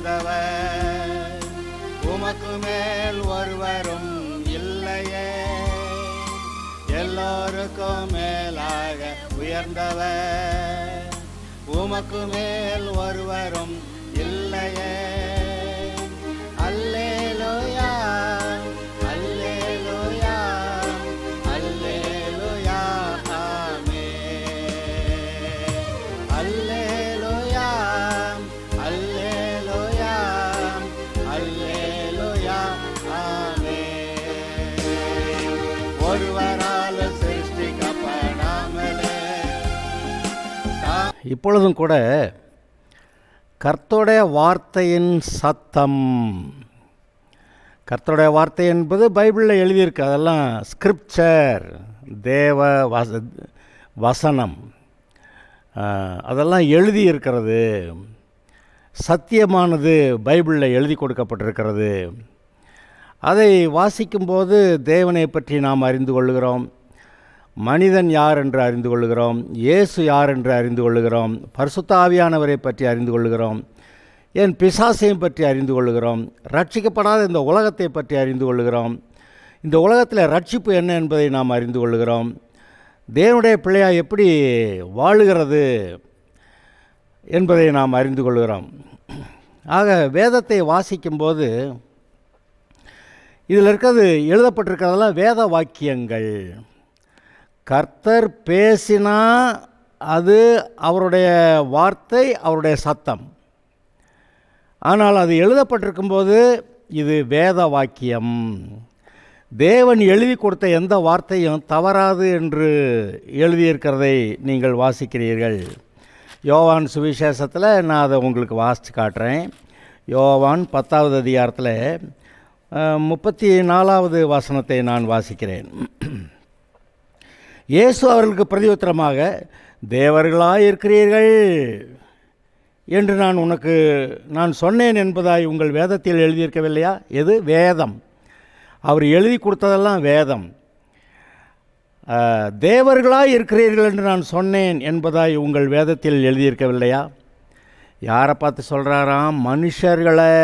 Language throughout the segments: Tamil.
உயர்ந்தவர், உமக்கு மேல் ஒருவரும் இல்லையே. எல்லோருக்கும் மேலாக உயர்ந்தவர், உமக்கு மேல் ஒருவரும் இல்லையே. அல்லேலூயா, அல்லேலூயா, அல்லேலூயா, ஆமென். அல்லேலூயா, அல்லேலூயா, அல்லேலூயா, ஆமென். ஒருவரால் சிருஷ்டிக்கப்படாமலே. இப்பொழுதும் கூட கர்த்தருடைய வார்த்தையின் சத்தம், கர்த்தருடைய வார்த்தை என்பது பைபிளில் எழுதியிருக்கு, அதெல்லாம் ஸ்கிரிப்சர், தேவ வசனம், அதெல்லாம் எழுதியிருக்கிறது, சத்தியமானது பைபிளில் எழுதி கொடுக்கப்பட்டிருக்கிறது. அதை வாசிக்கும்போது தேவனை பற்றி நாம் அறிந்து கொள்கிறோம், மனிதன் யார் என்று அறிந்து கொள்கிறோம், இயேசு யார் என்று அறிந்து கொள்கிறோம், பரிசுத்த ஆவியானவரை பற்றி அறிந்து கொள்கிறோம், ஏன் பிசாசையும் பற்றி அறிந்து கொள்கிறோம், ரட்சிக்கப்படாத இந்த உலகத்தை பற்றி அறிந்து கொள்கிறோம், இந்த உலகத்தில் ரட்சிப்பு என்ன என்பதை நாம் அறிந்து கொள்கிறோம், தேவனுடைய பிள்ளையாக எப்படி வாழுகிறது என்பதை நாம் அறிந்து கொள்கிறோம். ஆக வேதத்தை வாசிக்கும்போது இதில் இருக்கிறது, எழுதப்பட்டிருக்கிறதெல்லாம் வேத வாக்கியங்கள். கர்த்தர் பேசினா அது அவருடைய வார்த்தை, அவருடைய சத்தம். ஆனால் அது எழுதப்பட்டிருக்கும்போது இது வேத வாக்கியம். தேவன் எழுதி கொடுத்த எந்த வார்த்தையும் தவறாது என்று எழுதியிருக்கிறதை நீங்கள் வாசிக்கிறீர்கள். யோவான் சுவிசேஷத்தில் நான் அதை உங்களுக்கு வாசித்து காட்டுறேன். யோவான் 10வது அதிகாரத்தில் 34வது வசனத்தை நான் வாசிக்கிறேன். இயேசு அவர்களுக்கு பிரதியுத்தரமாக, தேவர்களாய் இருக்கிறீர்கள் என்று நான் சொன்னேன் என்பதாய் உங்கள் வேதத்தில் எழுதியிருக்கவில்லையா? எது? வேதம். அவர் எழுதி கொடுத்ததெல்லாம் வேதம். தேவர்களாய் இருக்கிறீர்கள் என்று நான் சொன்னேன் என்பதாய் உங்கள் வேதத்தில் எழுதியிருக்கவில்லையா? யாரை பார்த்து சொல்கிறாராம்? மனுஷர்களை,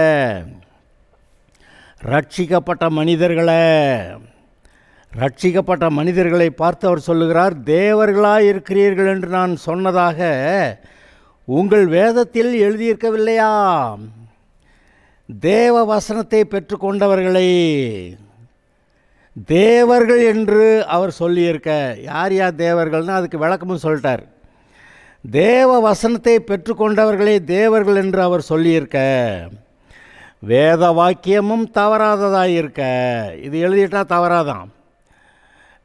ரட்சிக்கப்பட்ட மனிதர்களை பார்த்து அவர் சொல்லுகிறார், தேவர்களாய் இருக்கிறீர்கள் என்று நான் சொன்னதாக உங்கள் வேதத்தில் எழுதியிருக்கவில்லையா? தேவ வசனத்தை பெற்றுக்கொண்டவர்களை தேவர்கள் என்று அவர் சொல்லியிருக்க, யார் தேவர்கள்னா அதுக்கு விளக்கமும் சொல்லிட்டார். தேவ வசனத்தை பெற்றுக்கொண்டவர்களை தேவர்கள் என்று அவர் சொல்லியிருக்க, வேத வாக்கியமும் தவறாததாக இருக்க, இது எழுதிட்டால் தவறாதான்.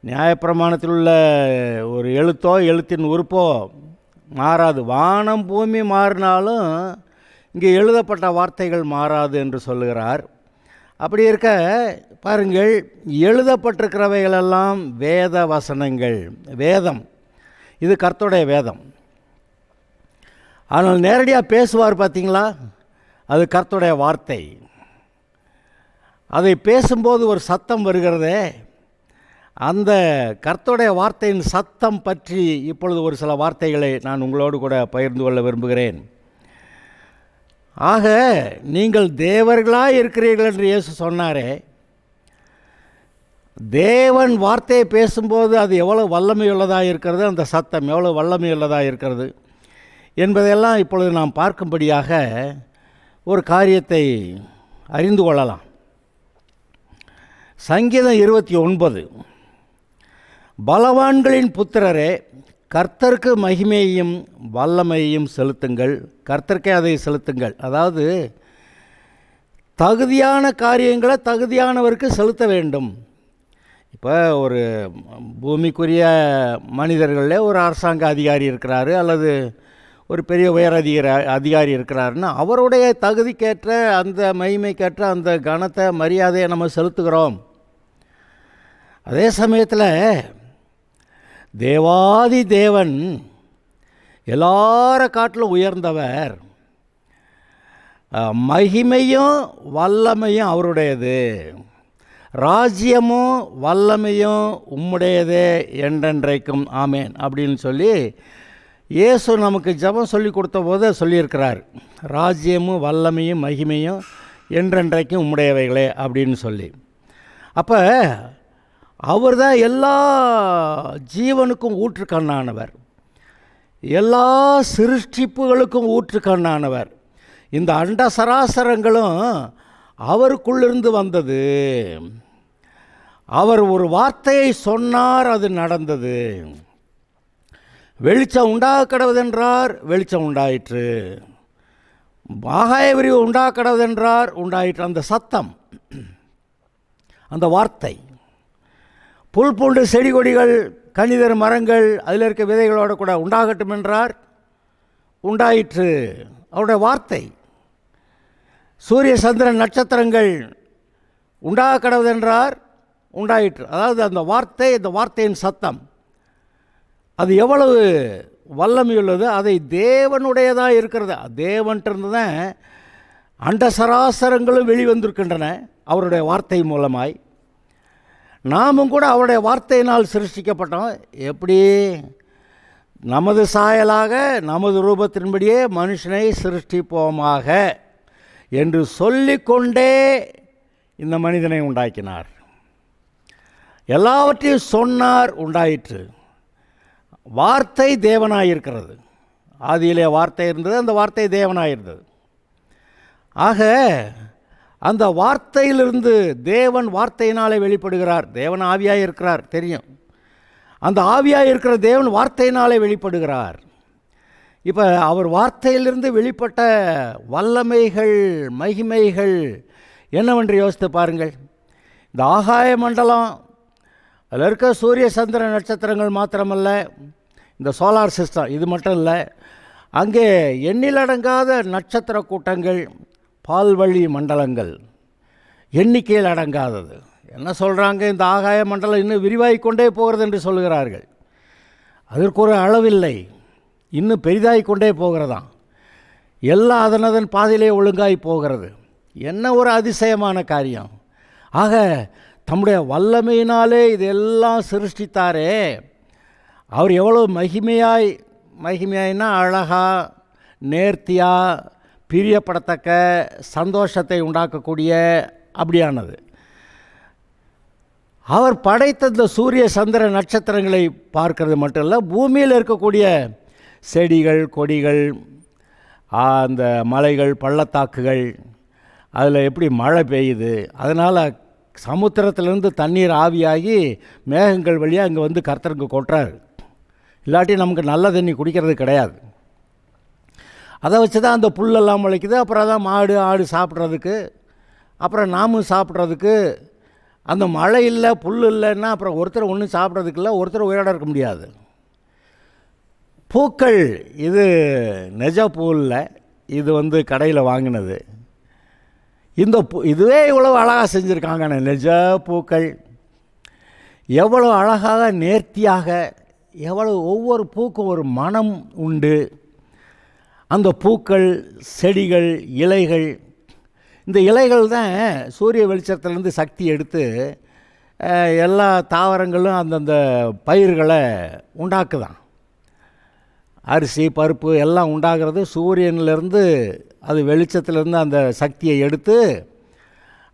நியாயப்பிரமாணத்தில் உள்ள ஒரு எழுத்தோ எழுத்தின் உறுப்போ மாறாது. வானம் பூமி மாறினாலும் இங்கே எழுதப்பட்ட வார்த்தைகள் மாறாது என்று சொல்லுகிறார். அப்படி இருக்க பாருங்கள், எழுதப்பட்டிருக்கிறவைகளெல்லாம் வேத வசனங்கள், வேதம். இது கர்த்தருடைய வேதம். ஆனால் நேரடியாக பேசுவார் பார்த்தீங்களா, அது கர்த்தருடைய வார்த்தை. அதை பேசும்போது ஒரு சத்தம் வருகிறதே, அந்த கர்த்தருடைய வார்த்தையின் சத்தம் பற்றி இப்பொழுது ஒரு சில வார்த்தைகளை நான் உங்களோடு கூட பகிர்ந்து கொள்ள விரும்புகிறேன். ஆக நீங்கள் தேவர்களாக இருக்கிறீர்கள் என்று இயேசு சொன்னாரே, தேவன் வார்த்தையை பேசும்போது அது எவ்வளோ வல்லமையுள்ளதாக இருக்கிறது, அந்த சத்தம் எவ்வளோ வல்லமையுள்ளதாக இருக்கிறது என்பதையெல்லாம் இப்பொழுது நாம் பார்க்கும்படியாக ஒரு காரியத்தை அறிந்து கொள்ளலாம். சங்கீதம் 29, பலவான்களின் புத்திரரே, கர்த்தருக்கு மகிமையையும் வல்லமையையும் செலுத்துங்கள். கர்த்தருக்கே அதை செலுத்துங்கள். அதாவது தகுதியான காரியங்களை தகுதியானவருக்கு செலுத்த வேண்டும். இப்போ ஒரு பூமிக்குரிய மனிதர்களில் ஒரு அரசாங்க அதிகாரி இருக்கிறாரு, அல்லது ஒரு பெரிய உயர் அதிகாரி இருக்கிறாருன்னா அவருடைய தகுதிக்கேற்ற அந்த மகிமைக்கேற்ற அந்த கனத்தை மரியாதையை நம்ம செலுத்துகிறோம். அதே சமயத்தில் தேவாதி தேவன் எல்லார காட்டிலும் உயர்ந்தவர், மகிமையும் வல்லமையும் அவருடையது, ராஜ்யமும் வல்லமையும் உம்முடையதே என்றென்றைக்கும் ஆமேன் அப்படின்னு சொல்லி இயேசு நமக்கு ஜெபம் சொல்லி கொடுத்த போது சொல்லியிருக்கிறார், ராஜ்யமும் வல்லமையும் மகிமையும் என்றென்றைக்கும் உம்முடையவைகளே அப்படின்னு சொல்லி. அப்போ அவர் தான் எல்லா ஜீவனுக்கும் ஊற்றுக்கண்ணானவர், எல்லா சிருஷ்டிப்புகளுக்கும் ஊற்றுக்கண்ணானவர். இந்த அண்ட சராசரங்களும் அவருக்குள்ளிருந்து வந்தது. அவர் ஒரு வார்த்தையை சொன்னார், அது நடந்தது. வெளிச்சம் உண்டாக கடவுதென்றார், வெளிச்சம் உண்டாயிற்று. ஆகாய விரிவு உண்டாக கடவுதென்றார், உண்டாயிற்று. அந்த சத்தம், அந்த வார்த்தை. புல் பூண்டு செடி கொடிகள், கனிதர் மரங்கள், அதில் இருக்க விதைகளோடு கூட உண்டாகட்டும் என்றார், உண்டாயிற்று. அவருடைய வார்த்தை. சூரிய சந்திரன் நட்சத்திரங்கள் உண்டாக கடவுதென்றார், உண்டாயிற்று. அதாவது அந்த வார்த்தை, இந்த வார்த்தையின் சத்தம், அது எவ்வளவு வல்லமையுள்ளது. அதை தேவனுடையதாக இருக்கிறது. தேவன்கிட்ட தான் அண்ட சராசரங்களும் வெளிவந்திருக்கின்றன அவருடைய வார்த்தை மூலமாய். நாமும் கூட அவருடைய வார்த்தையினால் சிருஷ்டிக்கப்பட்டோம். எப்படி? நமது சாயலாக நமது ரூபத்தின்படியே மனுஷனை சிருஷ்டிப்போமாக என்று சொல்லிக்கொண்டே இந்த மனிதனை உண்டாக்கினார். எல்லாவற்றையும் சொன்னார், உண்டாயிற்று. வார்த்தை தேவனாயிருக்கிறது. ஆதியிலே வார்த்தை இருந்தது, அந்த வார்த்தை தேவனாயிருந்தது. ஆக அந்த வார்த்தையிலிருந்து தேவன் வார்த்தையினாலே வெளிப்படுகிறார். தேவன் ஆவியாக இருக்கிறார், தெரியும். அந்த ஆவியாக இருக்கிற தேவன் வார்த்தையினாலே வெளிப்படுகிறார். இப்போ அவர் வார்த்தையிலிருந்து வெளிப்பட்ட வல்லமைகள், மகிமைகள் என்னவென்று யோசித்து பாருங்கள். இந்த ஆகாய மண்டலம், அதில் இருக்க சூரிய சந்திர நட்சத்திரங்கள் மாத்திரமல்ல, இந்த சோலார் சிஸ்டம் இது மட்டும் இல்லை, அங்கே எண்ணிலடங்காத நட்சத்திர கூட்டங்கள், பால்வழி மண்டலங்கள், எண்ணிக்கையில் அடங்காதது. என்ன சொல்கிறாங்க? இந்த ஆகாய மண்டலம் இன்னும் விரிவாகி கொண்டே போகிறது என்று சொல்கிறார்கள். அதற்கு ஒரு அளவில்லை, இன்னும் பெரிதாகி கொண்டே போகிறதாம். எல்லாம் அதனதன் பாதையிலே ஒழுங்காகி போகிறது. என்ன ஒரு அதிசயமான காரியம்! ஆக தம்முடைய வல்லமையினாலே இதெல்லாம் சிருஷ்டித்தாரே, அவர் எவ்வளோ மகிமையாய்னா அழகாக, நேர்த்தியாக, பிரியப்படத்தக்க, சந்தோஷத்தை உண்டாக்கக்கூடிய அப்படியானது. அவர் படைத்த இந்த சூரிய சந்திர நட்சத்திரங்களை பார்க்கறது மட்டும் இல்லை, பூமியில் இருக்கக்கூடிய செடிகள், கொடிகள், அந்த மலைகள், பள்ளத்தாக்குகள், அதில் எப்படி மழை பெய்யுது, அதனால் சமுத்திரத்திலேருந்து தண்ணீர் ஆவியாகி மேகங்கள் வழியாக அங்கே வந்து கர்த்தருக்கு கொட்டுறாரு. இல்லாட்டி நமக்கு நல்ல தண்ணி குடிக்கிறது கிடையாது. அதை வச்சு தான் அந்த புல்லெல்லாம் முளைக்குது. அப்புறம் தான் மாடு ஆடு சாப்பிட்றதுக்கு, அப்புறம் நாமும் சாப்பிட்றதுக்கு. அந்த மழை இல்லை, புல் இல்லைன்னா அப்புறம் ஒருத்தர் ஒன்றும் சாப்பிட்றதுக்கு இல்லை, ஒருத்தர் உயிரோட இருக்க முடியாது. பூக்கள், இது நெஜ பூ இல்லை, இது கடையில் வாங்கினது. இந்த இதுவே இவ்வளோ அழகாக செஞ்சுருக்காங்க. நெஜ பூக்கள் எவ்வளோ அழகாக, நேர்த்தியாக, எவ்வளோ, ஒவ்வொரு பூக்கும் ஒரு மனம் உண்டு. அந்த பூக்கள், செடிகள், இலைகள், இந்த இலைகள் தான் சூரிய வெளிச்சத்திலேருந்து சக்தி எடுத்து எல்லா தாவரங்களும் அந்தந்த பயிர்களை உண்டாக்குதான். அரிசி, பருப்பு எல்லாம் உண்டாகிறது சூரியனிலேருந்து. அது வெளிச்சத்திலேருந்து அந்த சக்தியை எடுத்து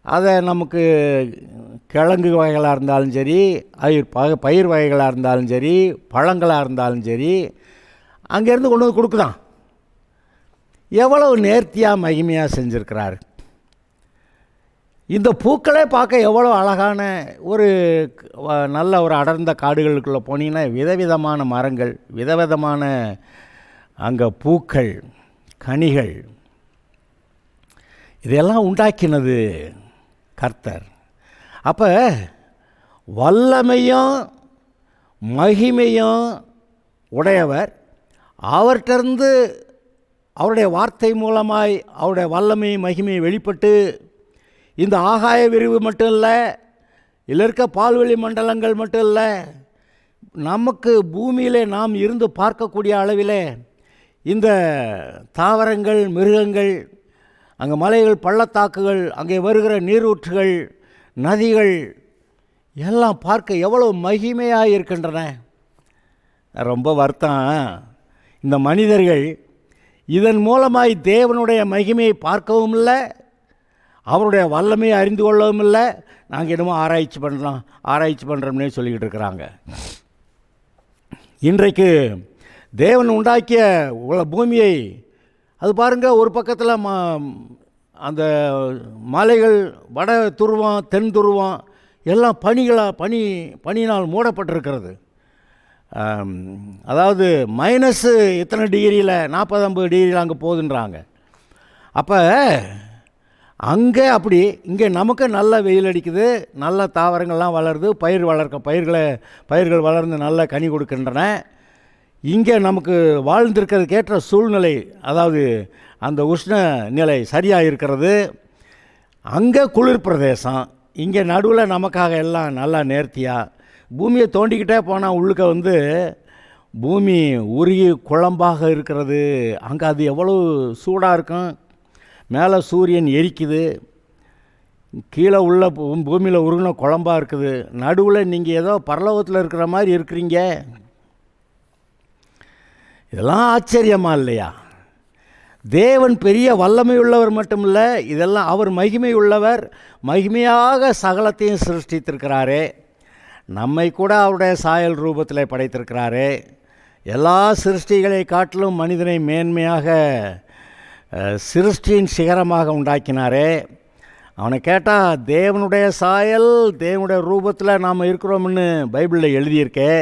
அதை நமக்கு கிழங்கு வகைகளாக இருந்தாலும் சரி, பயிர் வகைகளாக இருந்தாலும் சரி, பழங்களாக இருந்தாலும் சரி, அங்கேருந்து கொண்டு வந்து கொடுக்குதான். எவ்வளவு நேர்த்தியாக, மகிமையாக செஞ்சுருக்கிறார். இந்த பூக்களே பார்க்க எவ்வளோ அழகான ஒரு நல்ல ஒரு அடர்ந்த காடுகளுக்குள்ளே போனீங்கன்னா விதவிதமான மரங்கள், விதவிதமான அங்கே பூக்கள், கனிகள், இதெல்லாம் உண்டாக்கினது கர்த்தர். அப்போ வல்லமையும் மகிமையும் உடையவர். அவர்கிட்டருந்து அவருடைய வார்த்தை மூலமாய் அவருடைய வல்லமை மகிமை வெளிப்பட்டு இந்த ஆகாய விரிவு மட்டும் இல்லை, இதில் இருக்க பால்வெளி மண்டலங்கள் மட்டும் இல்லை, நமக்கு பூமியிலே நாம் இருந்து பார்க்கக்கூடிய அளவிலே இந்த தாவரங்கள், மிருகங்கள், அங்கே மலைகள், பள்ளத்தாக்குகள், அங்கே வருகிற நீரூற்றுகள், நதிகள் எல்லாம் பார்க்க எவ்வளோ மகிமையாக இருக்கின்றன. ரொம்ப வருத்தம், இந்த மனிதர்கள் இதன் மூலமாய் தேவனுடைய மகிமையை பார்க்கவும் இல்லை, அவருடைய வல்லமையை அறிந்து கொள்ளவும் இல்லை. நாங்கள் என்னமோ ஆராய்ச்சி பண்ணுறோம்னே சொல்லிக்கிட்டு இருக்கிறாங்க. இன்றைக்கு தேவன் உண்டாக்கிய பூமியை அது பாருங்கள், ஒரு பக்கத்தில் அந்த மலைகள் வட துருவம் தென் துருவம் எல்லாம் பனியினால் மூடப்பட்டிருக்கிறது. அதாவது மைனஸ் இத்தனை டிகிரியில் 40-50 டிகிரியில் அங்கே போகுதுன்றாங்க. அப்போ அங்கே அப்படி, இங்கே நமக்கு நல்ல வெயில் அடிக்குது, நல்ல தாவரங்கள்லாம் வளருது, பயிர்கள் வளர்ந்து நல்ல கனி கொடுக்கின்றன. இங்கே நமக்கு வாழ்ந்திருக்கிறதுக்கு ஏற்ற சூழ்நிலை, அதாவது அந்த உஷ்ண நிலை சரியாக இருக்கிறது. அங்கே குளிர் பிரதேசம், இங்கே நடுவில் நமக்காக எல்லாம் நல்லா நேர்த்தியாக. பூமியை தோண்டிக்கிட்டே போனால் உள்ளுக்க பூமி உருகி குழம்பாக இருக்கிறது. அங்கே அது எவ்வளோ சூடாக இருக்கும். மேலே சூரியன் எரிக்குது, கீழே உள்ள பூமியில் உருகின குழம்பாக இருக்குது. நடுவில் நீங்கள் ஏதோ பரலோகத்தில் இருக்கிற மாதிரி இருக்கிறீங்க. இதெல்லாம் ஆச்சரியமா இல்லையா? தேவன் பெரிய வல்லமை உள்ளவர் மட்டுமில்லை, இதெல்லாம் அவர் மகிமை உள்ளவர். மகிமையாக சகலத்தையும் சிருஷ்டித்திருக்கிறாரே. நம்மை கூட அவருடைய சாயல் ரூபத்தில் படைத்திருக்கிறாரே. எல்லா சிருஷ்டிகளை காட்டிலும் மனிதனை மேன்மையாக சிருஷ்டியின் சிகரமாக உண்டாக்கினாரே. அவனை கேட்டால் தேவனுடைய சாயல், தேவனுடைய ரூபத்தில் நாம் இருக்கிறோம்னு பைபிளில் எழுதியிருக்கே.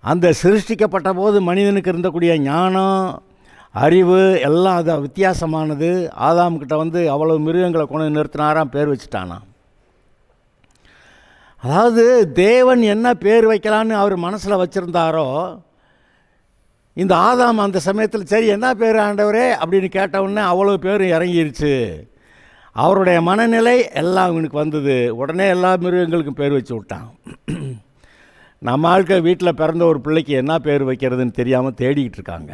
அந்த சிருஷ்டிக்கப்பட்ட போது மனிதனுக்கு இருந்தக்கூடிய ஞானம், அறிவு எல்லாம் அது வித்தியாசமானது. ஆதாம்கிட்ட அவ்வளோ மிருகங்களை கொண்டு நிறுத்தினாராம், பேர் வச்சுட்டானா. அதாவது தேவன் என்ன பேர் வைக்கலான்னு அவர் மனசில் வச்சுருந்தாரோ, இந்த ஆதாம் அந்த சமயத்தில் சரி என்ன பேர் ஆண்டவரே அப்படின்னு கேட்டவுடனே அவ்வளோ பேர் இறங்கிருச்சு. அவருடைய மனநிலை எல்லாம் இவனுக்கு வந்தது. உடனே எல்லா மிருகங்களுக்கும் பேர் வச்சு விட்டான். நம்ம ஆட்கள் வீட்டில் பிறந்த ஒரு பிள்ளைக்கு என்ன பேர் வைக்கிறதுன்னு தெரியாமல் தேடிக்கிட்டு இருக்காங்க.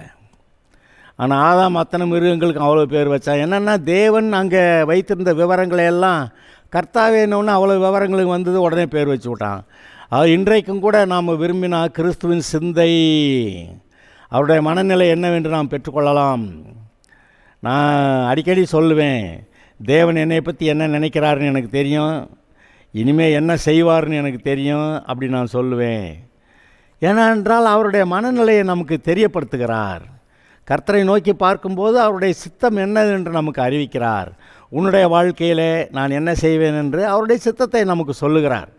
ஆனால் ஆதாம் அத்தனை மிருகங்களுக்கும் அவ்வளோ பேர் வச்சான். என்னென்னா தேவன் அங்கே வைத்திருந்த விவரங்களை எல்லாம் கர்த்தாவேன்னு அவ்வளோ விவரங்களுக்கு வந்தது, உடனே பேர் வச்சு விட்டான். அது இன்றைக்கும் கூட நாம் விரும்பினா கிறிஸ்துவின் சிந்தை, அவருடைய மனநிலை என்னவென்று நாம் பெற்றுக்கொள்ளலாம். நான் அடிக்கடி சொல்லுவேன், தேவன் என்னை பற்றி என்ன நினைக்கிறாருன்னு எனக்கு தெரியும், இனிமேல் என்ன செய்வார்னு எனக்கு தெரியும் அப்படி நான் சொல்லுவேன். ஏனென்றால் அவருடைய மனநிலையை நமக்கு தெரியப்படுத்துகிறார். கர்த்தரை நோக்கி பார்க்கும்போது அவருடைய சித்தம் என்ன என்று நமக்கு அறிவிக்கிறார். உன்னுடைய வாழ்க்கையில் நான் என்ன செய்வேன் என்று அவருடைய சித்தத்தை நமக்கு சொல்லுகிறார்.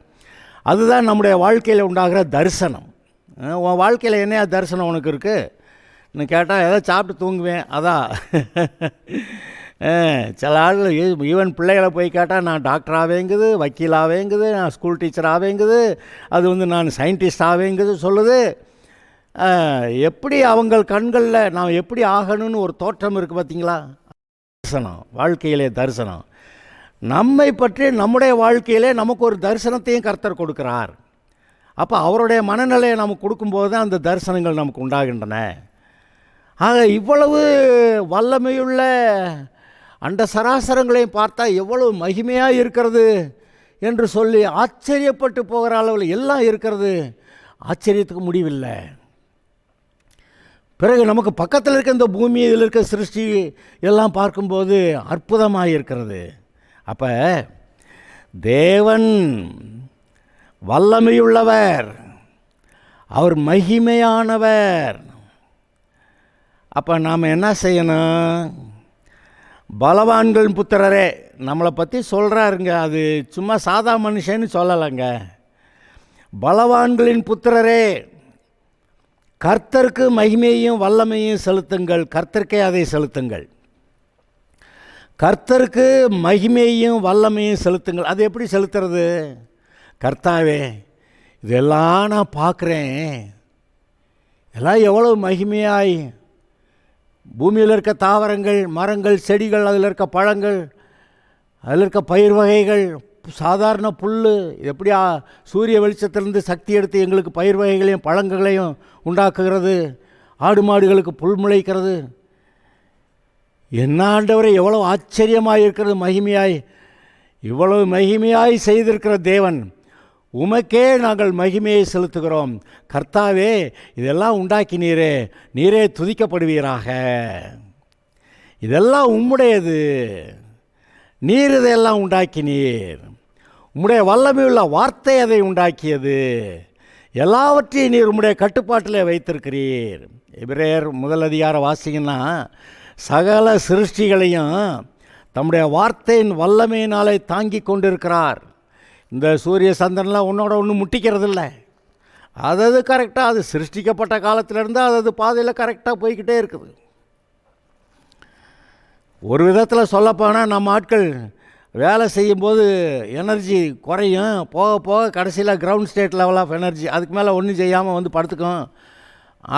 அதுதான் நம்முடைய வாழ்க்கையில் உண்டாகிற தரிசனம். உன் வாழ்க்கையில் என்னையா தரிசனம் உனக்கு இருக்குன்னு கேட்டால் ஏதோ சாப்பிட்டு தூங்குவேன். அதான் சில ஆள்கள் ஈவன் பிள்ளைகளை போய் கேட்டால் நான் டாக்டர் ஆவேங்குது, வக்கீல் ஆவேங்குது, நான் ஸ்கூல் டீச்சர் ஆவேங்குது, அது நான் சயின்டிஸ்ட் ஆவேங்குது சொல்லுது. எப்படி அவங்கள் கண்களில் நான் எப்படி ஆகணும்னு ஒரு தோற்றம் இருக்குது பார்த்தீங்களா? தரிசனம், வாழ்க்கையிலே தரிசனம். நம்மை பற்றி நம்முடைய வாழ்க்கையிலே நமக்கு ஒரு தரிசனத்தையும் கர்த்தர் கொடுக்கிறார். அப்போ அவருடைய மனநிலையை நமக்கு கொடுக்கும்போது தான் அந்த தரிசனங்கள் நமக்கு உண்டாகின்றன. ஆக இவ்வளவு வல்லமையுள்ள அந்த சராசரங்களையும் பார்த்தா எவ்வளவு மகிமையாக இருக்கிறது என்று சொல்லி ஆச்சரியப்பட்டு போகிற அளவில் எல்லாம் இருக்கிறது. ஆச்சரியத்துக்கு முடிவில்லை. பிறகு நமக்கு பக்கத்தில் இருக்க இந்த பூமி, இதில் இருக்க சிருஷ்டி எல்லாம் பார்க்கும்போது அற்புதமாக இருக்கிறது. அப்போ தேவன் வல்லமையுள்ளவர், அவர் மகிமையானவர். அப்போ நாம் என்ன செய்யணும்? பலவான்கள் புத்திரரே நம்மளை பற்றி சொல்கிறாருங்க. அது சும்மா சாதா மனுஷன்னு சொல்லலைங்க. பலவான்களின் புத்திரரே, கர்த்தருக்கு மகிமையையும் வல்லமையும் செலுத்துங்கள். கர்த்தருக்கே அதை செலுத்துங்கள். கர்த்தருக்கு மகிமையையும் வல்லமையும் செலுத்துங்கள். அது எப்படி செலுத்துறது? கர்த்தாவே, இதெல்லாம் நான் பார்க்குறேன், எல்லாம் எவ்வளோ மகிமையாய் பூமியில் இருக்க தாவரங்கள், மரங்கள், செடிகள், அதில் இருக்க பழங்கள், அதில் இருக்க பயிர் வகைகள், சாதாரண புல், எப்படி சூரிய வெளிச்சத்திலிருந்து சக்தி எடுத்து எங்களுக்கு பயிர் வகைகளையும் பழங்களையும் உண்டாக்குகிறது, ஆடு மாடுகளுக்கு புல் முளைக்கிறது. என்ன ஆண்டவரே, எவ்வளோ ஆச்சரியமாக இருக்கிறது, மகிமையாய், இவ்வளவு மகிமையாய் செய்திருக்கிற தேவன் உமக்கே நாங்கள் மகிமையை செலுத்துகிறோம். கர்த்தாவே, இதெல்லாம் உண்டாக்கினீரே, நீரே துதிக்கப்படுவீராக. இதெல்லாம் உம்முடையது, நீர் இதையெல்லாம் உண்டாக்கினீர். உம்முடைய வல்லமையுள்ள வார்த்தை அதை உண்டாக்கியது. எல்லாவற்றையும் நீர் உம்முடைய கட்டுப்பாட்டில் வைத்திருக்கிறீர். எபிரேயர் 1 வாசிங்கன்னா, சகல சிருஷ்டிகளையும் தம்முடைய வார்த்தையின் வல்லமையினாலே தாங்கி கொண்டிருக்கிறார். இந்த சூரிய சந்திரன்லாம் ஒன்றோட ஒன்று முட்டிக்கிறதில்ல. அதாவது கரெக்டாக அது சிருஷ்டிக்கப்பட்ட காலத்திலேருந்து அது பாதையில் கரெக்டாக போய்கிட்டே இருக்குது. ஒரு விதத்தில் சொல்லப்போனால் நம்ம ஆட்கள் வேலை செய்யும்போது எனர்ஜி குறையும், போக போக கடைசியில் ground state level of energy, அதுக்கு மேலே ஒன்றும் செய்யாமல் வந்து படுத்துக்கும்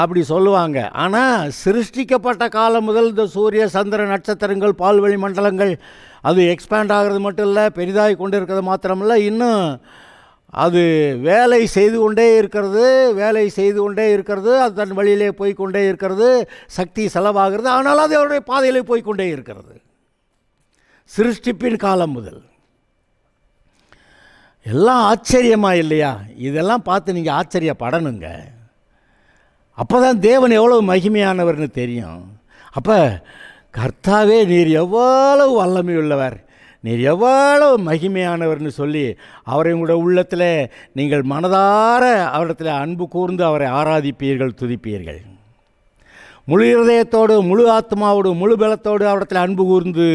அப்படி சொல்லுவாங்க. ஆனால் சிருஷ்டிக்கப்பட்ட காலம் முதல் இந்த சூரிய சந்திர நட்சத்திரங்கள் பால்வெளி மண்டலங்கள் அது எக்ஸ்பேண்ட் ஆகிறது மட்டும் இல்லை, பெரிதாகி கொண்டு இருக்கிறது மாத்திரமில்லை, இன்னும் அது வேலை செய்து கொண்டே இருக்கிறது, அது தன் வழியிலே போய்கொண்டே இருக்கிறது, சக்தி செலவாகிறது. ஆனால் அது அவருடைய பாதையிலே போய்கொண்டே இருக்கிறது. சிருஷ்டிப்பின் காலம் முதல் எல்லாம் ஆச்சரியமாக இல்லையா? இதெல்லாம் பார்த்து நீங்கள் ஆச்சரியப்படணுங்க. அப்போ தான் தேவன் எவ்வளோ மகிமையானவர்னு தெரியும். அப்போ கர்த்தாவே, நீர் எவ்வளவு வல்லமையுள்ளவர், நீர் எவ்வளவு மகிமையானவர்னு சொல்லி அவரை உங்களுடைய உள்ளத்தில் நீங்கள் மனதார அவரிடத்தில் அன்பு கூர்ந்து அவரை ஆராதிப்பீர்கள், துதிப்பீர்கள். முழு இருதயத்தோடு, முழு ஆத்மாவோடு, முழு பலத்தோடு அவரிடத்தில் அன்பு கூர்ந்து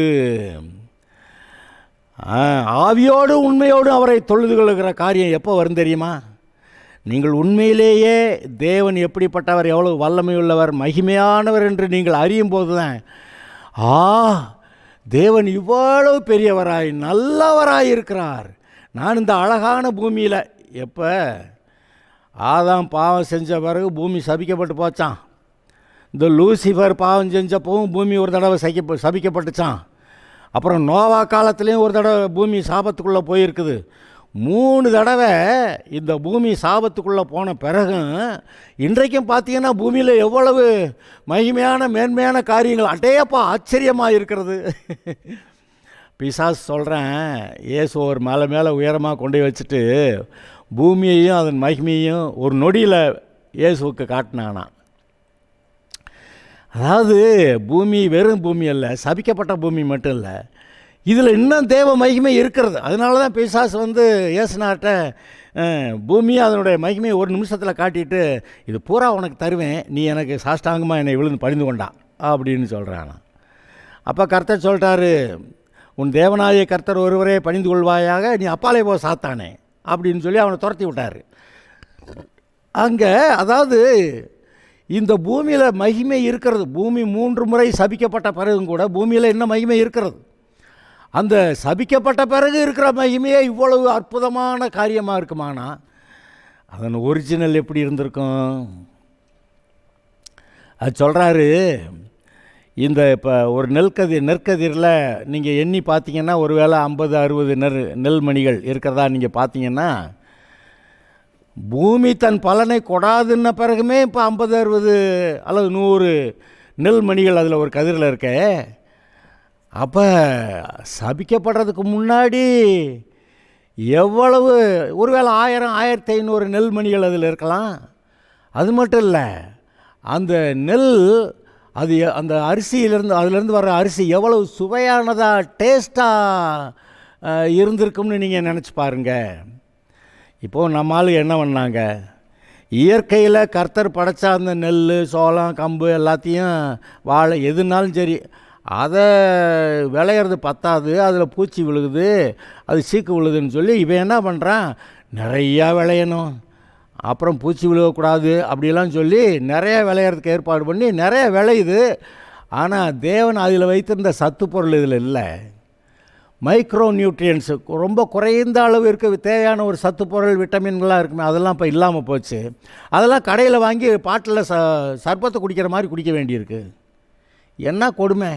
ஆவியோடு உண்மையோடு அவரை தொழுது கொள்ளுகிற காரியம் எப்போ வரும் தெரியுமா? நீங்கள் உண்மையிலேயே தேவன் எப்படிப்பட்டவர், எவ்வளவு வல்லமையுள்ளவர், மகிமையானவர் என்று நீங்கள் அறியும் போது தான், தேவன் இவ்வளவு பெரியவராய் நல்லவராய் இருக்கிறார். நான் இந்த அழகான பூமியில், எப்போ ஆதாம் பாவம் செஞ்ச பிறகு பூமி சபிக்கப்பட்டு போச்சான். இந்த லூசிஃபர் பாவம் செஞ்சப்பவும் பூமி ஒரு தடவை சபிக்கப்பட்டுச்சான். அப்புறம் நோவா காலத்துலேயும் ஒரு தடவை பூமி சாபத்துக்குள்ளே போயிருக்குது. 3 தடவை இந்த பூமி சாபத்துக்குள்ளே போன பிறகும் இன்றைக்கும் பார்த்தீங்கன்னா பூமியில் எவ்வளவு மகிமையான மேன்மையான காரியங்கள், அட்டையப்பா ஆச்சரியமாக இருக்கிறது. பிசாசு சொல்கிறேன், இயேசு ஒரு மேலே உயரமாக கொண்டு வச்சுட்டு பூமியையும் அதன் மகிமையும் ஒரு நொடியில் இயேசுவுக்கு காட்டினானா. அதாவது பூமி வெறும் பூமி அல்ல, சபிக்கப்பட்ட பூமி மட்டும் இல்லை, இதில் இன்னும் தேவ மகிமை இருக்கிறது. அதனால தான் பிசாசு வந்து இயேசுநாட்ட பூமியை அதனுடைய மகிமையை ஒரு நிமிஷத்தில் காட்டிட்டு, இது பூரா உனக்கு தருவேன், நீ எனக்கு சாஷ்டாங்கமாக என்னை விழுந்து பணிந்து கொண்டான் அப்படின்னு சொல்கிறான். அப்போ கர்த்தர் சொல்லிட்டாரு, உன் தேவனாய கர்த்தர் ஒருவரே பணிந்து கொள்வாயாக, நீ அப்பாலே போ சாத்தானே அப்படின்னு சொல்லி அவனை துரத்தி விட்டார். அங்கே அதாவது இந்த பூமியில் மகிமை இருக்கிறது. பூமி 3 முறை சபிக்கப்பட்ட பிறகும் கூட பூமியில் என்ன மகிமை இருக்கிறது. அந்த சபிக்கப்பட்ட பிறகு இருக்கிற மகிமையே இவ்வளவு அற்புதமான காரியமாக இருக்குமானா அதன் ஒரிஜினல் எப்படி இருந்திருக்கும்? அது சொல்கிறாரு, இந்த இப்போ ஒரு நெற்கதிரில் நீங்கள் எண்ணி பார்த்தீங்கன்னா ஒருவேளை 50-60 நெல்மணிகள் இருக்கிறதா நீங்கள் பார்த்தீங்கன்னா, பூமி தன் பலனை கொடாதுன்ன பிறகுமே இப்போ 50-60 அல்லது 100 நெல்மணிகள் அதில் ஒரு கதிரில் இருக்க. அப்போ சபிக்கப்படுறதுக்கு முன்னாடி எவ்வளவு, ஒருவேளை 1000-1500 நெல்மணிகள் அதில் இருக்கலாம். அது மட்டும் இல்லை, அந்த நெல் அது அந்த அரிசியிலேருந்து அதிலேருந்து வர அரிசி எவ்வளவு சுவையானதாக டேஸ்ட்டாக இருந்திருக்கும்னு நீங்கள் நினச்சி பாருங்கள். இப்போது நம்ம ஆளு என்ன பண்ணாங்க, இயற்கையில் கர்த்தர் படைச்சா அந்த நெல், சோளம், கம்பு எல்லாத்தையும் வாழை எதுனாலும் சரி, அதை விளையிறது பத்தாது, அதில் பூச்சி விழுகுது, அது சீக்கு விழுதுன்னு சொல்லி இவன் என்ன பண்ணுறான், நிறையா விளையணும், அப்புறம் பூச்சி விழுகக்கூடாது அப்படிலாம் சொல்லி நிறைய விளையிறதுக்கு ஏற்பாடு பண்ணி நிறைய விளையுது. ஆனால் தேவன் அதில் வைத்திருந்த சத்து பொருள் இதில் இல்லை. மைக்ரோ நியூட்ரியன்ஸு ரொம்ப குறைந்த அளவு இருக்க தேவையான ஒரு சத்து பொருள், விட்டமின்கள்லாம் இருக்குமே, அதெல்லாம் இப்போ இல்லாமல் போச்சு. அதெல்லாம் கடையில் வாங்கி பாட்டில் சர்பத்தை குடிக்கிற மாதிரி குடிக்க வேண்டியிருக்கு. என்ன கொடுமை!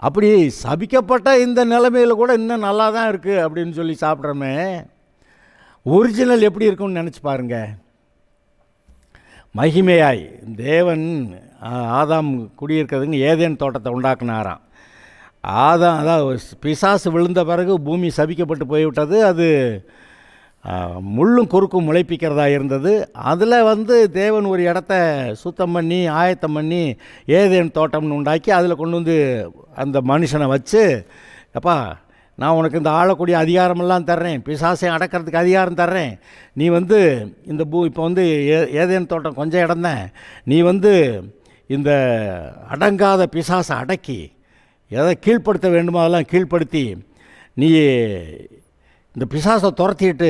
அப்படி சபிக்கப்பட்ட இந்த நிலைமையில் கூட இன்னும் நல்லா தான் இருக்குது அப்படின்னு சொல்லி சாப்பிட்றோமே, ஒரிஜினல் எப்படி இருக்குன்னு நினச்சி பாருங்க. மகிமையாய் தேவன் ஆதாம் குடியிருக்கிறதுங்க ஏதேன் தோட்டத்தை உண்டாக்குனாராம். அதான் பிசாசு விழுந்த பிறகு பூமி சபிக்கப்பட்டு போய்விட்டது. அது முள்ளும் குறுக்கும் முளைப்பிக்கிறதா இருந்தது. அதில் தேவன் ஒரு இடத்த சுத்தம் பண்ணி ஆயத்தம் பண்ணி ஏதேன் தோட்டம்னு உண்டாக்கி அதில் கொண்டு வந்து அந்த மனுஷனை வச்சு, அப்பா நான் உனக்கு இந்த ஆளக்கூடிய அதிகாரமெல்லாம் தர்றேன், பிசாசை அடக்கிறதுக்கு அதிகாரம் தர்றேன், நீ இந்த இப்போ ஏதேன் தோட்டம் கொஞ்சம் இடம்தான், நீ இந்த அடங்காத பிசாசை அடக்கி எதை கீழ்ப்படுத்த வேண்டுமோ அதெல்லாம் கீழ்ப்படுத்தி நீ இந்த பிசாசை துரத்திட்டு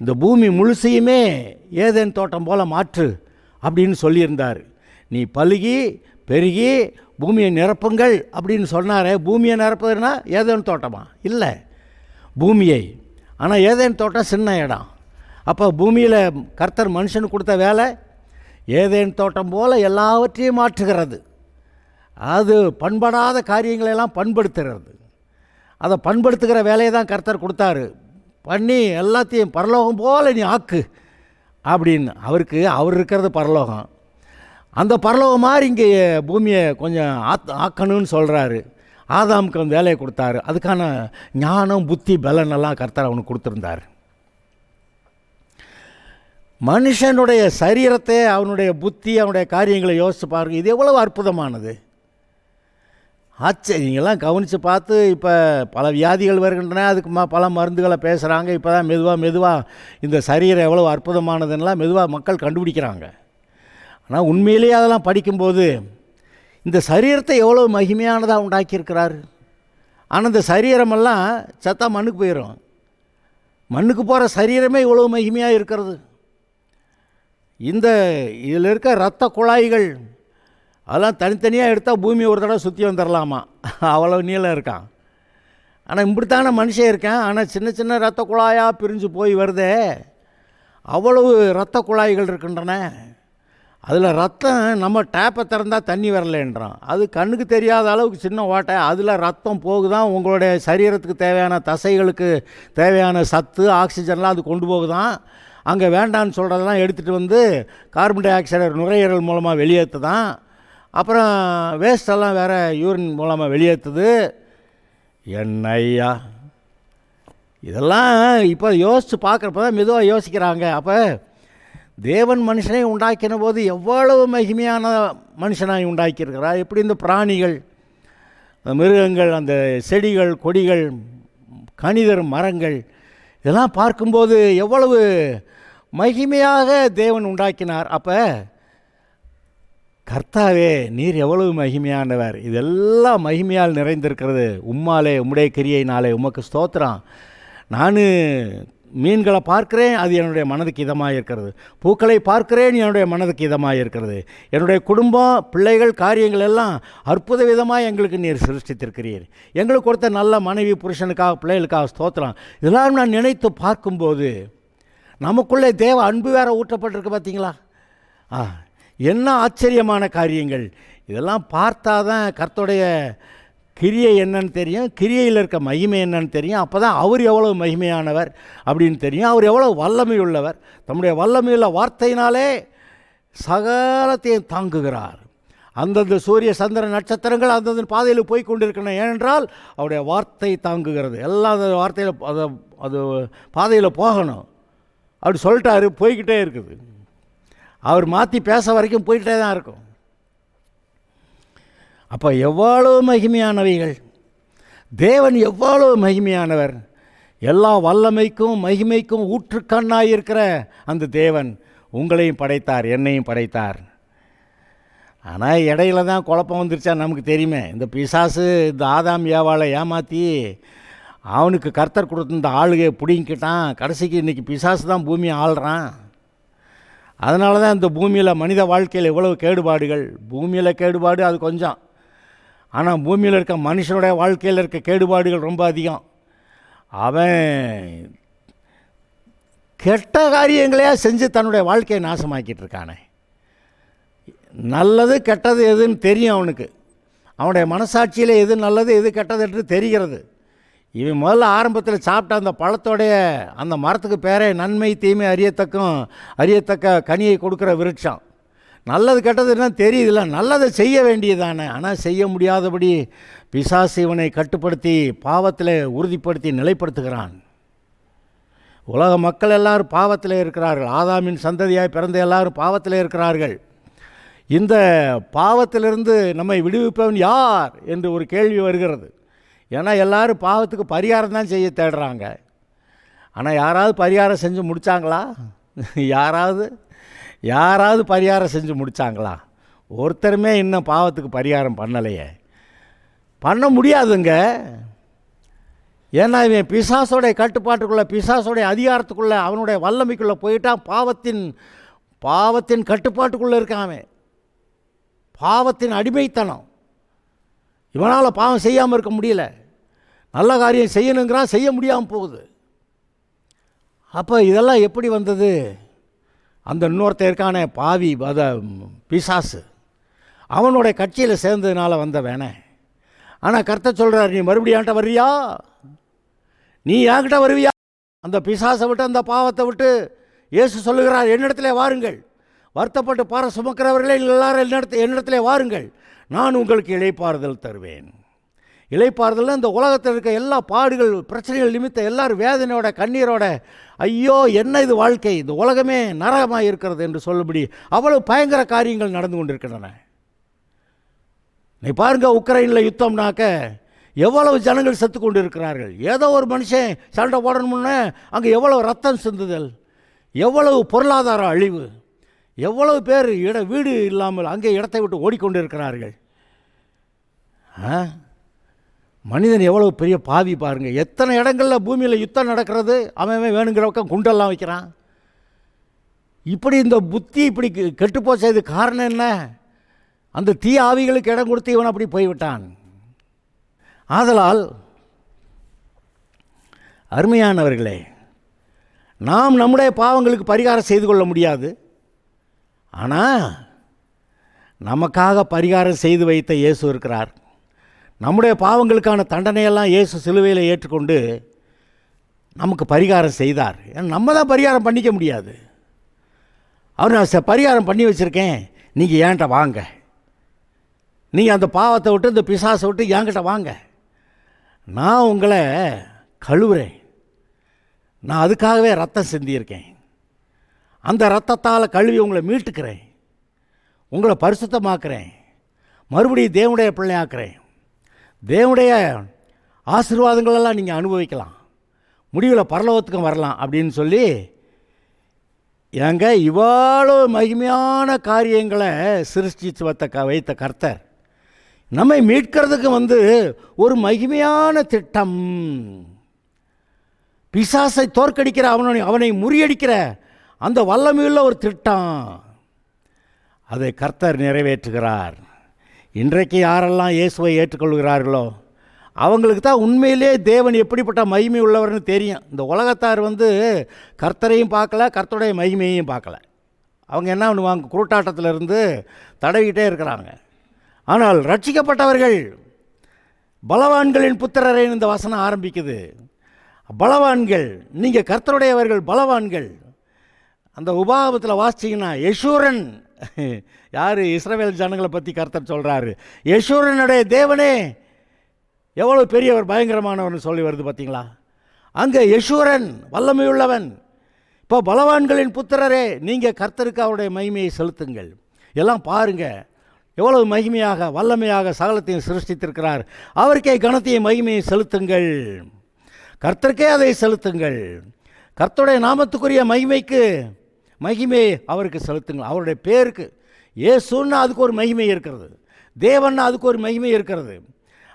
இந்த பூமி முழுசையுமே ஏதேன் தோட்டம் போல் மாற்று அப்படின்னு சொல்லியிருந்தார். நீ பலுகி பெருகி பூமியை நிரப்புங்கள் அப்படின்னு சொன்னார். பூமியை நிரப்புதுன்னா ஏதேன் தோட்டமா? இல்லை, பூமியை. ஆனால் ஏதேன் தோட்டம் சின்ன இடம். அப்போ பூமியில் கர்த்தர் மனுஷனுக்கு கொடுத்த வேலை ஏதேன் தோட்டம் போல் எல்லாவற்றையும் மாற்றுகிறது. அது பண்படாத காரியங்களெல்லாம் பண்படுத்துகிறது. அதை பண்படுத்துகிற வேலையை தான் கர்த்தர் கொடுத்தாரு. பண்ணி எல்லாத்தையும் பரலோகம் போல் நீ ஆக்கு அப்படின்னு. அவர் இருக்கிறது பரலோகம். அந்த பரலோகம் மாதிரி இங்கே பூமியை கொஞ்சம் ஆக்கணும்னு சொல்கிறாரு. ஆதாமுக்கு வேலையை கொடுத்தாரு. அதுக்கான ஞானம் புத்தி பலனெல்லாம் கர்த்தர் அவனுக்கு கொடுத்துருந்தார். மனுஷனுடைய சரீரத்தை அவனுடைய புத்தி அவனுடைய காரியங்களை யோசித்து பாருங்கள். இது எவ்வளவு அற்புதமானது. நீங்கள்லாம் கவனித்து பார்த்து இப்போ பல வியாதிகள் வருகின்றன, அதுக்கு பல மருந்துகளை பேசுகிறாங்க. இப்போ தான் மெதுவாக இந்த சரீரம் எவ்வளோ அற்புதமானதுன்னெலாம் மெதுவாக மக்கள் கண்டுபிடிக்கிறாங்க. ஆனால் உண்மையிலேயே அதெல்லாம் படிக்கும்போது இந்த சரீரத்தை எவ்வளோ மகிமையானதாக உண்டாக்கியிருக்கிறாரு. ஆனால் இந்த சரீரமெல்லாம் சத்தா மண்ணுக்கு போயிடும். மண்ணுக்கு போகிற சரீரமே இவ்வளோ மகிமையாக இருக்கிறது. இதில் இருக்க இரத்த குழாய்கள் அதெல்லாம் தனித்தனியாக எடுத்தால் பூமி ஒரு தடவை சுற்றி வந்துடலாமா, அவ்வளோ நீளம் இருக்கான். ஆனால் இப்படித்தான மனுஷன் இருக்கேன். ஆனால் சின்ன சின்ன இரத்த குழாயாக பிரிஞ்சு போய் வருதே, அவ்வளவு இரத்த குழாய்கள் இருக்கின்றன. அதில் ரத்தம் நம்ம டேப்பை திறந்தால் தண்ணி வரலன்றான். அது கண்ணுக்கு தெரியாத அளவுக்கு சின்ன ஓட்டை, அதில் ரத்தம் போகுதான். உங்களுடைய சரீரத்துக்கு தேவையான தசைகளுக்கு தேவையான சத்து ஆக்சிஜன்லாம் அது கொண்டு போகுதான். அங்கே வேண்டான்னு சொல்கிறதெல்லாம் எடுத்துகிட்டு கார்பன் டை ஆக்சைடை நுரையீரல் மூலமாக வெளியேற்றுதான். அப்புறம் வேஸ்டெல்லாம் வேறு யூரின் மூலமாக வெளியேற்றுது. ஐயா இதெல்லாம் இப்போ யோசித்து பார்க்குறப்ப தான் மெதுவாக யோசிக்கிறாங்க. அப்போ தேவன் மனுஷனை உண்டாக்கின போது எவ்வளவு மகிமையான மனுஷனாய் உண்டாக்கியிருக்கிறார். எப்படி இந்த பிராணிகள், மிருகங்கள், அந்த செடிகள், கொடிகள், கனிதர் மரங்கள் இதெல்லாம் பார்க்கும்போது எவ்வளவு மகிமையாக தேவன் உண்டாக்கினார். அப்போ கர்த்தாவே நீர் எவ்வளவு மகிமையானவர், இதெல்லாம் மகிமையால் நிறைந்திருக்கிறது. உம்மாலே உம்முடைய கிரியையினாலே உமக்கு ஸ்தோத்திரம். நான் மீன்களை பார்க்கிறேன், அது என்னுடைய மனதுக்கு இதமாக இருக்கிறது. பூக்களை பார்க்கிறேன், என்னுடைய மனதுக்கு இதமாக இருக்கிறது. என்னுடைய குடும்பம், பிள்ளைகள், காரியங்கள் எல்லாம் அற்புத விதமாக எங்களுக்கு நீர் சிருஷ்டித்திருக்கிறீர். எங்களுக்கு கொடுத்த நல்ல மனைவி, புருஷனுக்காக, பிள்ளைகளுக்காக ஸ்தோத்திரம். இதெல்லாம் நான் நினைத்து பார்க்கும்போது நமக்குள்ளே தேவ அன்பு வேற ஊற்றப்பட்டிருக்கு. பார்த்தீங்களா? என்ன ஆச்சரியமான காரியங்கள். இதெல்லாம் பார்த்தா தான் கர்த்தருடைய கிரியை என்னன்னு தெரியும், கிரியையில் இருக்க மகிமை என்னன்னு தெரியும். அப்போ தான் அவர் எவ்வளோ மகிமையானவர் அப்படின்னு தெரியும். அவர் எவ்வளோ வல்லமை உள்ளவர். தம்முடைய வல்லமையுள்ள வார்த்தையினாலே சகலத்தையும் தாங்குகிறார். அந்தந்த சூரிய சந்திர நட்சத்திரங்கள் அந்தந்த பாதையில் போய் கொண்டிருக்கணும். ஏனென்றால் அவருடைய வார்த்தை தாங்குகிறது. எல்லாம் அந்த வார்த்தையில் அது பாதையில் போகணும் அப்படி சொல்லிட்டாரு. போய்கிட்டே இருக்குது. அவர் மாற்றி பேச வரைக்கும் போயிட்டே தான் இருக்கும். அப்போ எவ்வளோ மகிமையானவைகள். தேவன் எவ்வளோ மகிமையானவர். எல்லா வல்லமைக்கும் மகிமைக்கும் ஊற்றுக்கண்ணாயிருக்கிற அந்த தேவன் உங்களையும் படைத்தார், என்னையும் படைத்தார். ஆனால் இடையில தான் குழப்பம் வந்துருச்சா நமக்கு தெரியுமே. இந்த பிசாசு இந்த ஆதாம் ஏவாளை ஏமாற்றி அவனுக்கு கர்த்தர் கொடுத்த இந்த ஆளுகையை பிடிங்கிட்டான். கடைசிக்கு இன்றைக்கி பிசாசு தான் பூமியை ஆள்றான். அதனால தான் இந்த பூமியில் மனித வாழ்க்கையில் இவ்வளவு கேடுபாடுகள். பூமியில் கேடுபாடு அது கொஞ்சம், ஆனால் பூமியில் இருக்க மனுஷனுடைய வாழ்க்கையில் இருக்க கேடுபாடுகள் ரொம்ப அதிகம். அவன் கெட்ட காரியங்களையா செஞ்சு தன்னுடைய வாழ்க்கையை நாசமாக்கிட்டு இருக்கானே. நல்லது கெட்டது எதுன்னு தெரியும் அவனுக்கு. அவனுடைய மனசாட்சியில் எது நல்லது எது கெட்டது என்று தெரிகிறது. இவன் முதல்ல ஆரம்பத்தில் சாப்பிட்ட அந்த பழத்தோடைய அந்த மரத்துக்கு பேரே நன்மை தீமை அறியத்தக்க கனியை கொடுக்குற விருட்சம். நல்லது கெட்டது என்ன தெரியுதுல்ல, நல்லதை செய்ய வேண்டியதானே. ஆனால் செய்ய முடியாதபடி பிசாசு இவனை கட்டுப்படுத்தி பாவத்தில் உறுதிப்படுத்தி நிலைப்படுத்துகிறான். உலக மக்கள் எல்லாரும் பாவத்தில் இருக்கிறார்கள். ஆதாமின் சந்ததியாய் பிறந்த எல்லாரும் பாவத்தில் இருக்கிறார்கள். இந்த பாவத்திலிருந்து நம்மை விடுவிப்பவன் யார் என்று ஒரு கேள்வி வருகிறது. ஏன்னா எல்லாரும் பாவத்துக்கு பரிகாரம் தான் செய்ய தேடுறாங்க. ஆனால் யாராவது பரிகாரம் செஞ்சு முடித்தாங்களா? யாராவது பரிகாரம் செஞ்சு முடித்தாங்களா? ஒருத்தருமே இன்னும் பாவத்துக்கு பரிகாரம் பண்ணலையே. பண்ண முடியாதுங்க. ஏன்னா இவன் பிசாசோடைய கட்டுப்பாட்டுக்குள்ளே, பிசாசோடைய அதிகாரத்துக்குள்ளே, அவனுடைய வல்லமைக்குள்ளே போயிட்டான். பாவத்தின் கட்டுப்பாட்டுக்குள்ளே இருக்கான். பாவத்தின் அடிமைத்தனம். இவனால் பாவம் செய்யாமல் இருக்க முடியல. நல்ல காரியம் செய்யணுங்கிறான், செய்ய முடியாமல் போகுது. அப்போ இதெல்லாம் எப்படி வந்தது? அந்த இன்னொருத்தன் இருக்கானே பாவி, பிசாசு, அவனுடைய கட்சியில் சேர்ந்ததுனால வந்த வேணே. ஆனால் கர்த்தர் சொல்கிறார், நீ மறுபடியும் என்கிட்ட வர்றியா? நீ என்கிட்ட வருவியா? அந்த பிசாசை விட்டு, அந்த பாவத்தை விட்டு இயேசு சொல்லுகிறார், என்னிடத்திலே வாருங்கள், வருத்தப்பட்டு பார சுமக்கிறவர்களே எல்லாரும் என்னிடத்திலே வாருங்கள், நான் உங்களுக்கு இளைப்பாறுதல் தருவேன். இளைப்பாறுதல் இந்த உலகத்தில் இருக்க எல்லா பாடுகள் பிரச்சனைகள் நிமித்தம் எல்லாரும் வேதனையோட கண்ணீரோட, ஐயோ என்ன இது வாழ்க்கை, இந்த உலகமே நரகமாக இருக்கிறது என்று சொல்லும்படி அவ்வளவு பயங்கர காரியங்கள் நடந்து கொண்டிருக்கின்றன. நீ பாருங்க, உக்ரைனில் யுத்தம்னாக்க எவ்வளவு ஜனங்கள் செத்து கொண்டு இருக்கிறார்கள். ஏதோ ஒரு மனுஷன் சண்டை போடணும்னு அங்கே எவ்வளவு ரத்தம் சிந்துதல், எவ்வளவு பொருளாதார அழிவு, எவ்வளவு பேர் வீடு இல்லாமல் அங்கே இடத்தை விட்டு ஓடிக்கொண்டு இருக்கிறார்கள். மனிதன் எவ்வளவு பெரிய பாவி பாருங்கள். எத்தனை இடங்களில் பூமியில் யுத்தம் நடக்கிறது, அவன் வேணுங்கிற பக்கம் குண்டெல்லாம் வைக்கிறான். இப்படி இந்த புத்தி இப்படி கெட்டுப்போச்சது காரணம் என்ன? அந்த தீய ஆவிகளுக்கு இடம் கொடுத்து இவன் அப்படி போய்விட்டான். ஆதலால் அருமையானவர்களே, நாம் நம்முடைய பாவங்களுக்கு பரிகாரம் செய்து கொள்ள முடியாது. ஆனால் நமக்காக பரிகாரம் செய்து வைத்த இயேசு இருக்கிறார். நம்முடைய பாவங்களுக்கான தண்டனையெல்லாம் இயேசு சிலுவையில் ஏற்றுக்கொண்டு நமக்கு பரிகாரம் செய்தார். ஏன்னா நம்ம தான் பரிகாரம் பண்ணிக்க முடியாது. அவர் நான் பரிகாரம் பண்ணி வச்சுருக்கேன், நீங்கள் ஏன்ட்ட வாங்க, நீங்கள் அந்த பாவத்தை விட்டு இந்த பிசாசை விட்டு என்கிட்ட வாங்க, நான் உங்களை கழுவுறேன், நான் அதுக்காகவே ரத்தம் சிந்தியிருக்கேன், அந்த ரத்தத்தால் கழுவி உங்களை மீட்டுக்கிறேன், உங்களை பரிசுத்தமாக்குறேன், மறுபடியும் தேவனுடைய பிள்ளையாக்குறேன், தேவனுடைய ஆசீர்வாதங்களெல்லாம் நீங்கள் அனுபவிக்கலாம், முடிவில் பரலோகத்துக்கும் வரலாம் அப்படின்னு சொல்லி ஏங்க இவ்வளோ மகிமையான காரியங்களை சிருஷ்டித்து வைத்த கர்த்தர் நம்மை மீட்கிறதுக்கு ஒரு மகிமையான திட்டம், பிசாசை தோற்கடிக்கிற அவனை முறியடிக்கிற அந்த வல்லமையுள்ள ஒரு திட்டம், அதை கர்த்தர் நிறைவேற்றுகிறார். இன்றைக்கு யாரெல்லாம் இயேசுவை ஏற்றுக்கொள்கிறார்களோ அவங்களுக்கு தான் உண்மையிலே தேவன் எப்படிப்பட்ட மகிமை உள்ளவர்னு தெரியும். இந்த உலகத்தார் கர்த்தரையும் பார்க்கல, கர்த்தருடைய மகிமையையும் பார்க்கல. அவங்க என்ன பண்ணுவாங்க, குருட்டாட்டத்தில் இருந்து தடவிக்கிட்டே இருக்கிறாங்க. ஆனால் ரட்சிக்கப்பட்டவர்கள் பலவான்களின் புத்திரரை இந்த வசனம் ஆரம்பிக்குது. பலவான்கள், நீங்கள் கர்த்தருடையவர்கள் பலவான்கள். அந்த உபாகமத்தில் வாசிச்சிங்கன்னா யெஷூரன், யார் இஸ்ரவேல் ஜனங்களை பற்றி கர்த்தர் சொல்கிறாரு, யெஷூரனுடைய தேவனே எவ்வளோ பெரியவர் பயங்கரமானவர்னு சொல்லி வருது பார்த்தீங்களா. அங்கே யெஷூரன் வல்லமையுள்ளவன். இப்போ பலவான்களின் புத்திரரே, நீங்கள் கர்த்தருக்கு அவருடைய மகிமையை செலுத்துங்கள். எல்லாம் பாருங்கள் எவ்வளவு மகிமையாக வல்லமையாக சகலத்தையும் சிருஷ்டித்திருக்கிறார். அவருக்கே கனத்தையும் மகிமையை செலுத்துங்கள், கர்த்தருக்கே அதை செலுத்துங்கள். கர்த்தருடைய நாமத்துக்குரிய மகிமையை அவருக்கு செலுத்துங்கள். அவருடைய பேருக்கு இயேசுன்னா அதுக்கு ஒரு மகிமை இருக்கிறது, தேவன்னா அதுக்கு ஒரு மகிமை இருக்கிறது.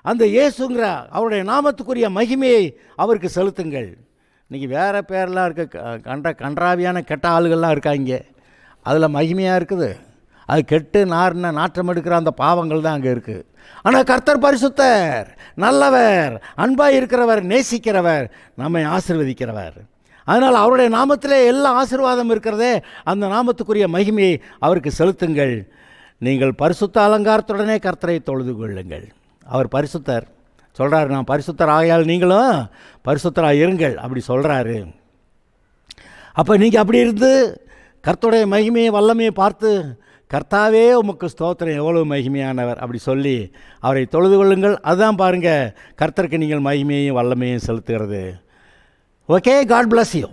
அந்த இயேசுங்கிற அவருடைய நாமத்துக்குரிய மகிமையை அவருக்கு செலுத்துங்கள். இன்றைக்கி வேறு பேரெலாம் இருக்க, கன்றாவியான கெட்ட ஆளுகள்லாம் இருக்காங்க, அதில் மகிமையாக இருக்குது. அது கெட்டு நாற்றம் எடுக்கிற அந்த பாவங்கள் தான் அங்கே இருக்குது. ஆனால் கர்த்தர் பரிசுத்தர், நல்லவர், அன்பாக இருக்கிறவர், நேசிக்கிறவர், நம்மை ஆசீர்வதிக்கிறவர். அதனால் அவருடைய நாமத்திலே எல்லா ஆசீர்வாதம் இருக்கிறதே, அந்த நாமத்துக்குரிய மகிமையை அவருக்கு செலுத்துங்கள். நீங்கள் பரிசுத்த அலங்காரத்துடனே கர்த்தரை தொழுது கொள்ளுங்கள். அவர் பரிசுத்தர் சொல்கிறாரு, நான் பரிசுத்தர் ஆகையால் நீங்களும் பரிசுத்தராக இருங்கள் அப்படி சொல்கிறாரு. அப்போ நீங்கள் அப்படி இருந்து கர்த்தருடைய மகிமையை வல்லமையை பார்த்து கர்த்தாவே உமக்கு ஸ்தோத்திரம், எவ்வளவு மகிமையானவர் அப்படி சொல்லி அவரை தொழுது கொள்ளுங்கள். அதுதான் பாருங்கள், கர்த்தருக்கு நீங்கள் மகிமையையும் வல்லமையும் செலுத்துகிறது. Okay, God bless you.